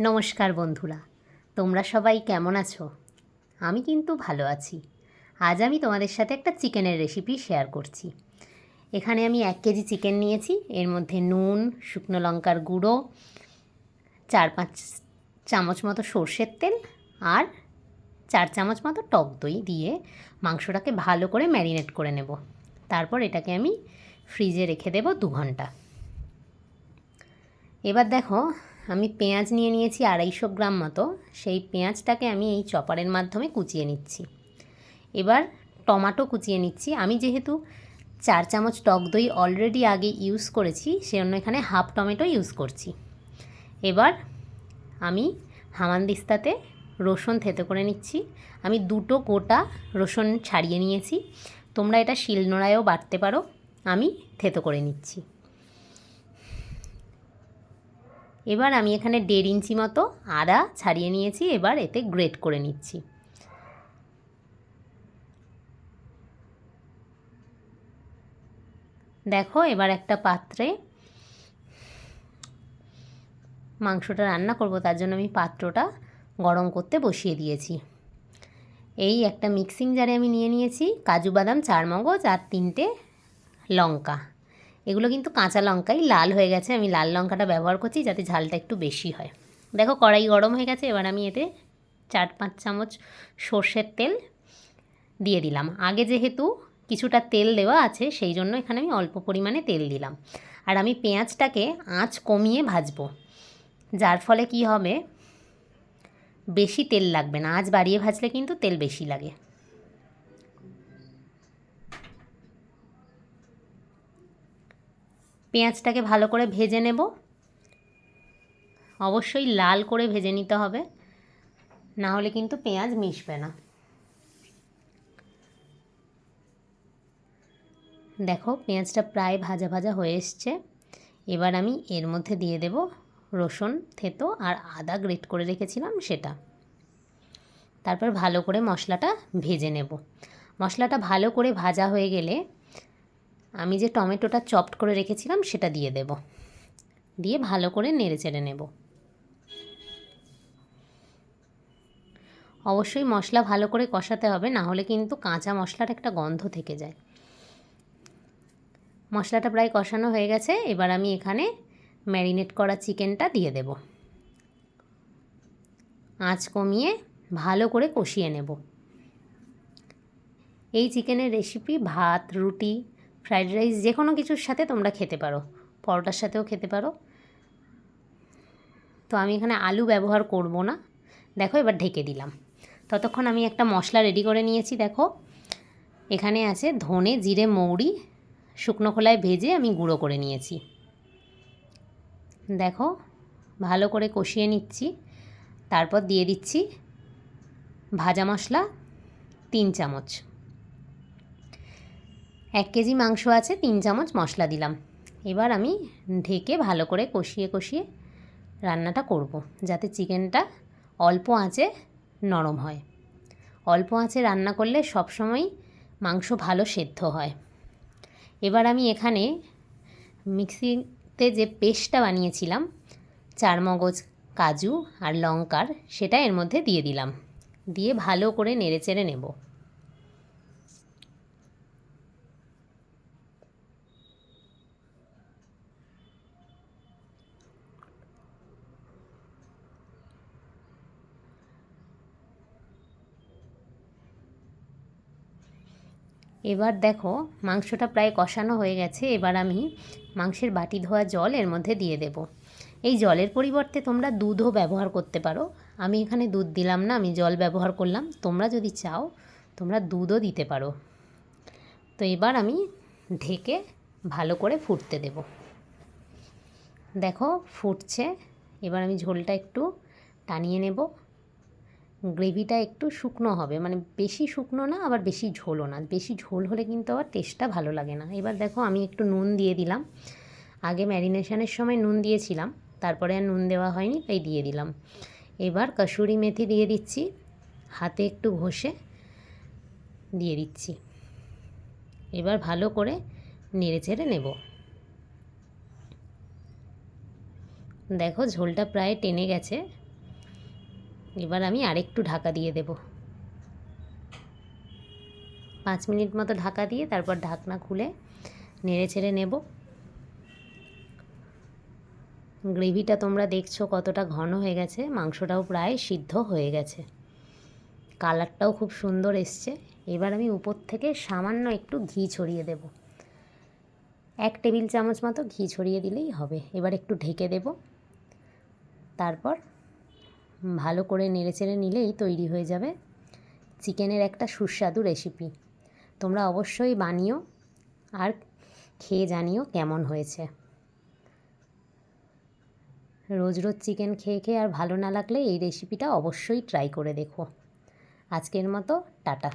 নমস্কার বন্ধুরা, তোমরা সবাই কেমন আছো? আমি কিন্তু ভালো আছি। আজ আমি তোমাদের সাথে একটা চিকেনের রেসিপি শেয়ার করছি। এখানে আমি 1 কেজি চিকেন নিয়েছি। এর মধ্যে নুন, শুকনো লঙ্কার গুঁড়ো, 4-5 চামচ মতো সর্ষের তেল আর 4 চামচ মতো টক দই দিয়ে মাংসটাকে ভালো করে ম্যারিনেট করে নেব। তারপর এটাকে আমি ফ্রিজে রেখে দেব 2 ঘন্টা। এবার দেখো, আমি পেঁয়াজ নিয়ে নিয়েছি 250 গ্রাম মতো। সেই পেঁয়াজটাকে আমি এই চপারের মাধ্যমে কুচিয়ে নিচ্ছি। এবার টমেটো কুচিয়ে নিচ্ছি। আমি যেহেতু 4 চামচ টক দই অলরেডি আগে ইউজ করেছি, সেজন্য এখানে হাফ টমেটো ইউজ করছি। এবার আমি হামানদিস্তাতে রসুন থেতো করে নিচ্ছি। আমি 2টো গোটা রসুন ছাড়িয়ে নিয়েছি। তোমরা এটা শিলনোড়ায়ও বাটতে পারো, আমি থেতো করে নিচ্ছি। এবার আমি এখানে 1.5 ইঞ্চি মতো আদা ছাড়িয়ে নিয়েছি। এবার এতে গ্রেট করে নিচ্ছি। দেখো, এবার একটা পাত্রে মাংসটা রান্না করব, তার জন্য আমি পাত্রটা গরম করতে বসিয়ে দিয়েছি। এই একটা মিক্সিং জারে আমি নিয়ে নিয়েছি কাজু বাদাম 4 মগজ আর 3টে লঙ্কা। এগুলো কিন্তু কাঁচা লঙ্কাই, লাল হয়ে গেছে। আমি লাল লঙ্কাটা ব্যবহার করছি যাতে ঝালটা একটু বেশি হয়। দেখো, কড়াই গরম হয়ে গেছে। এবার আমি এতে 4-5 চামচ সর্ষের তেল দিয়ে দিলাম। আগে যেহেতু কিছুটা তেল দেওয়া আছে, সেই জন্য এখানে আমি অল্প পরিমাণে তেল দিলাম। আর আমি পেঁয়াজটাকে আঁচ কমিয়ে ভাজবো, যার ফলে কি হবে, বেশি তেল লাগবে না। আঁচ বাড়িয়ে ভাজলে কিন্তু তেল বেশি লাগে। পেঁয়াজটাকে ভালো করে ভেজে নেব। অবশ্যই লাল করে ভেজে নিতে হবে, না হলে কিন্তু পেঁয়াজ মিশবে না। দেখো, পেঁয়াজটা প্রায় ভাজা ভাজা হয়ে এসছে। এবার আমি এর মধ্যে দিয়ে দেব রসুন থেতো আর আদা গ্রেট করে রেখেছিলাম সেটা। তারপর ভালো করে মশলাটা ভেজে নেব। মশলাটা ভালো করে ভাজা হয়ে গেলে আমি যে টমেটোটা চপড করে রেখেছিলাম সেটা দিয়ে দেব। দিয়ে ভালো করে নেড়ে চেড়ে নেব। অবশ্যই মশলা ভালো করে কষাতে হবে, না হলে কিন্তু কাঁচা মশলার একটা গন্ধ থেকে যায়। মশলাটা প্রায় কষানো হয়ে গেছে। এবার আমি এখানে ম্যারিনেট করা চিকেনটা দিয়ে দেব। আঁচ কমিয়ে ভালো করে কষিয়ে নেব। এই চিকেনের রেসিপি ভাত, রুটি, ফ্রাইড রাইস যে কোনো কিছুর সাথে তোমরা খেতে পারো, পরোটার সাথেও খেতে পারো। তো আমি এখানে আলু ব্যবহার করব না। দেখো, এবার ঢেকে দিলাম। ততক্ষণ আমি একটা মশলা রেডি করে নিয়েছি। দেখো, এখানে আছে ধনে, জিরে, মৌরি শুকনো খোলায় ভেজে আমি গুঁড়ো করে নিয়েছি। দেখো, ভালো করে কষিয়ে নিচ্ছি। তারপর দিয়ে দিচ্ছি ভাজা মশলা 3 চামচ। 1 কেজি মাংস আছে, 3 চামচ মশলা দিলাম। এবার আমি ঢেকে ভালো করে কষিয়ে কষিয়ে রান্নাটা করব, যাতে চিকেনটা অল্প আঁচে নরম হয়। অল্প আঁচে রান্না করলে সবসময় মাংস ভালো সেদ্ধ হয়। এবার আমি এখানে মিক্সিতে যে পেস্টটা বানিয়েছিলাম 4 মগজ, কাজু আর লঙ্কার, সেটা এর মধ্যে দিয়ে দিলাম। দিয়ে ভালো করে নেড়েচেড়ে নেব। এবার দেখো, মাংসটা প্রায় কষানো হয়ে গেছে। এবার আমি মাংসের বাটি ধোয়া জল এর মধ্যে দিয়ে দেব। এই জলের পরিবর্তে তোমরা দুধও ব্যবহার করতে পারো। আমি এখানে দুধ দিলাম না, আমি জল ব্যবহার করলাম। তোমরা যদি চাও তোমরা দুধও দিতে পারো। তো এবার আমি ঢেকে ভালো করে ফুটতে দেব। দেখো, ফুটছে। এবার আমি ঝোলটা একটু টানিয়ে নেব। গ্রেভিটা একটু শুকনো হবে, মানে বেশি শুকনো না, আবার বেশি ঝোলও না। বেশি ঝোল হলে কিন্তু আবার টেস্টটা ভালো লাগে না। এবার দেখো, আমি একটু নুন দিয়ে দিলাম। আগে ম্যারিনেশনের সময় নুন দিয়েছিলাম, তারপরে আর নুন দেওয়া হয়নি, তাই দিয়ে দিলাম। এবার কসুরি মেথি দিয়ে দিচ্ছি, হাতে একটু ঘষে দিয়ে দিচ্ছি। এবার ভালো করে নেড়ে চেড়ে নেব। দেখো, ঝোলটা প্রায় টেনে গেছে। এবার আমি আরেকটু ঢাকা দিয়ে দেব। 5 মিনিট মতো ঢাকা দিয়ে তারপর ঢাকনা খুলে নেড়ে চেড়ে নেব। গ্রেভিটা তোমরা দেখছো কতটা ঘন হয়ে গেছে, মাংসটাও প্রায় সিদ্ধ হয়ে গেছে, কালারটাও খুব সুন্দর এসছে। এবার আমি উপর থেকে সামান্য একটু ঘি ছড়িয়ে দেব, 1 টেবিল চামচ মতো ঘি ছড়িয়ে দিলেই হবে। এবার একটু ঢেকে দেব, তারপর ভালো করে নেড়েচেড়ে নিলেই তৈরি হয়ে যাবে চিকেনের একটা সুস্বাদু রেসিপি। তোমরা অবশ্যই বানিও আর খেয়ে জানিও কেমন হয়েছে। রোজ রোজ চিকেন খেয়ে খেয়ে আর ভালো না লাগলে এই রেসিপিটা অবশ্যই ট্রাই করে দেখো। আজকের মতো টাটা।